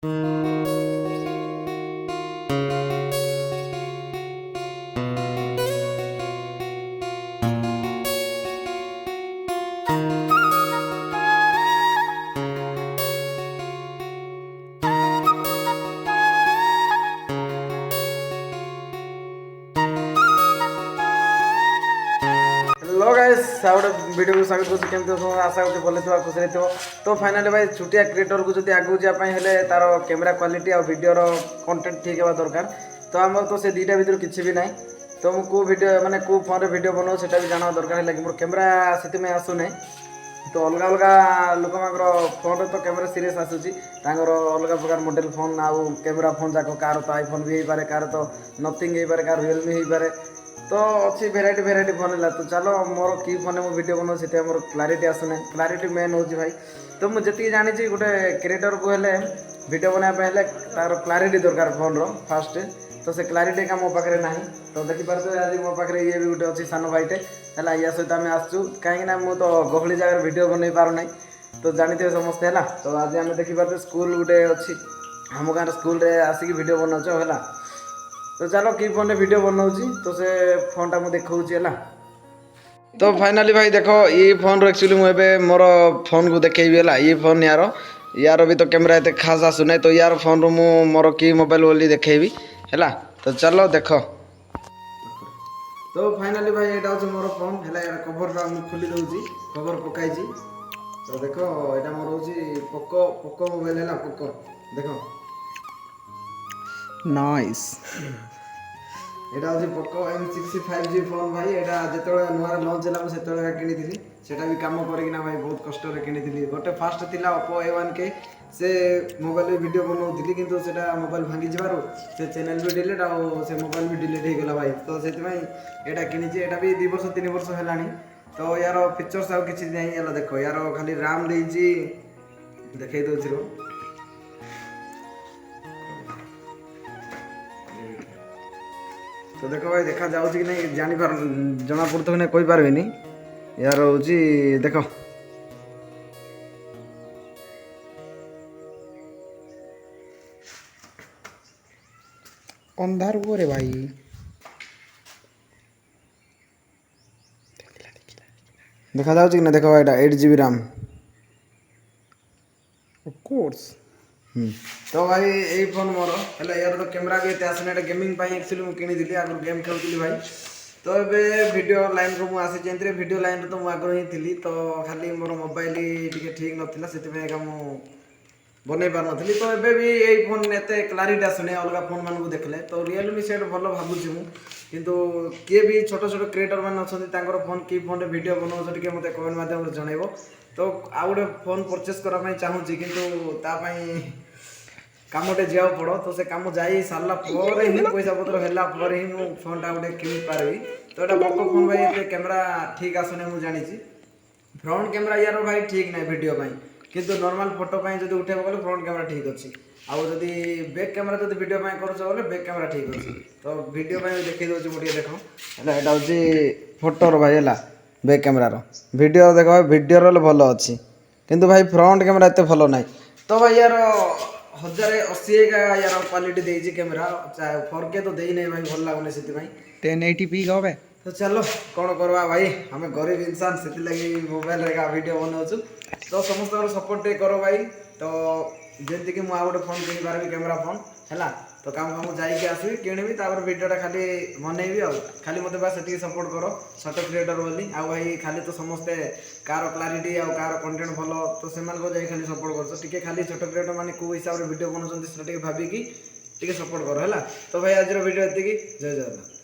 Hello guys out video को स्वागत करछि केमते हो आशा करछि भले थवा खुश रहथिबो। तो फाइनली भाई छुटिया क्रिएटर को जदी आगु जा पई हेले तार कैमरा क्वालिटी और वीडियो रो कंटेंट ठीक हेबा दरकार। तो हमर तो से दीटा भीतर किछि भी नाही। तो मु को वीडियो माने को फोन रे वीडियो बनाओ सेटा भी जाना दरकार है कि मोर कैमरा सेति में आसु नै। तो अलग अलग लोक मागर फोन तो कैमरा सीरीज आसुची तांगर अलग प्रकार मॉडल फोन आउ कैमरा फोन जाको कार तो आईफोन भी हे पारे कार तो नथिंग हे पारे कार रियलमी हे पारे। तो अच्छी भेराइटी फोन है। तो चलो मोर की फोन में वीडियो बनाऊ से मोर क्लारिटी आसुना क्लारिटी मेन हो भाई। तो मुझे जी जानी गोटे क्रिएटर को हेले वीडियो बनाया तार क्लारिटी दरकार फोन रो फास्ट। तो से क्लारिटी का मो पाखे ना। तो देखिपारे आज मो पाखे ये भी गोटे अच्छी सान भाईटे है या सहित आम आसचु कहीं मुझे तो गहली जगह वीडियो बन पार ना। तो जानी समस्ते है। तो आज आम देखिपारे स्कूल गोटे अच्छी आम गाँव स्कूल आसिक वीडियो बनाऊच है। तो चलो की फोन वीडियो बनाऊँ तो से फोन टा मुझे देखा है। तो फाइनाली भाई देखो ये फोन एक्चुअली मुझे मोर फोन को देखी है ये फोन यार भी तो कैमरा एत खास आसुना। तो यार फोन रू मोर की मोबाइल बोली देखी है। तो चलो देख। तो फाइनाली भाई यहाँ हूँ मोर फोन है कभर खोली दूसरी कभर पकई। तो देख यहाँ मोर हूँ पोको पोको मोबाइल है पोको देख नाइस। एटा हूँ पोको M65G फोन भाई। एटा जो नुआ लंच है मुझे किनी सेटा भी कम करना भाई बहुत कष्ट किनी। गोटे फास्ट थिला Oppo A1K से मोबाइल वीडियो बनाऊली किंतु सेटा मोबाइल भांगी जबार से चैनल भी डिलीट आउ से मोबाइल भी डिलीट हो गला भाई। तो से एटा किनी एटा भी 2 वर्ष 3 वर्ष है। तो यार फीचर्स आउ किसी नहीं है देखो यार खाली राम देजी देखई दउछि रो। तो देखो भाई देखा जाऊँ कि नहीं जानी पार जना पड़ता कि कोई पारे नहीं यार हूँ देख अंधार हुआ रे भाई। देखा जाऊँ कि ना देखो भाई 8GB RAM ऑफ कोर्स। तो भाई यही फोन मोर है यार। तो कैमरा भी एत आसना गेमिंग एक्चुअली मुझे किनी आगे गेम खेलुली भाई। तो ये वीडियो लाइन को मुझे आसी वीडियो लाइन तो मुझे आगे ही थी। तो खाली मोर मोबाइल टी ठीक नाला से बन पार नी। तो ये भी यही फोन एत क्लारिटी आसुना अलग फोन मान को देखले। तो रियलमी सेट भल भावुँ किंतु किए भी छोट छोट क्रिएटर मैंने अच्छा फोन की फोन वीडियो बनाऊँ टे मत कमेंट मध्यम जनइब। तो आउ गए फोन परचेस करने चाहूँगी किंतु तापाई कामटे जा पड़। तो से कम जा सारा ही पैसा पतर है ही मुझे फोन टा गोटे किनी पारि। तो यहाँ पोको फोन भाई ये कैमरा ठीक आसुना मुझे जानी। फ्रंट कैमरा यार भाई ठीक ना वीडियो किंतु नॉर्मल फोटो जो उठेब बोले फ्रंट कैमरा ठीक अच्छी आउ जदि बैक कैमरा जो वीडियो कर बैक कैमरा ठीक अच्छी। तो वीडियो देखी दूसरी मुझे देख है यहाँ हूँ फोटोर भाई है बैक कैमरार वीडियो देख भाई वीडियो भल अच्छी किंतु भाई फ्रंट कैमरा एत भल ना। तो भाई यार 1080 का यार क्वालिटी देजी कैमरा 4K तो देई नहीं भाई भल लगुनि से 1080p का होबे। तो चलो कौन करवा भाई हमें गरीब इंसान से लगी मोबाइल रे वीडियो बनाऊँ। तो समस्त सपोर्ट करो भाई। तो जमी कि मुझे गोटे फोन किनी पारि कैमरा फोन है। तो काम काम जाइए आसबि किणवी वीडियोटा खाली बनइबी खाली मत बास से सपोर्ट करो छोट क्रिएटर बोली आ भाई खाली तो समस्ते कार क्लारिटी आ कार कंटेंट भल। तो से खाली सपोर्ट कर खाली छोट क्रिएटर मैंने कौ हिसाब से वीडियो बनाऊँ भाविकी सपोर्ट करो है। तो भाई आज वीडियो ये जय जगन्नाथ।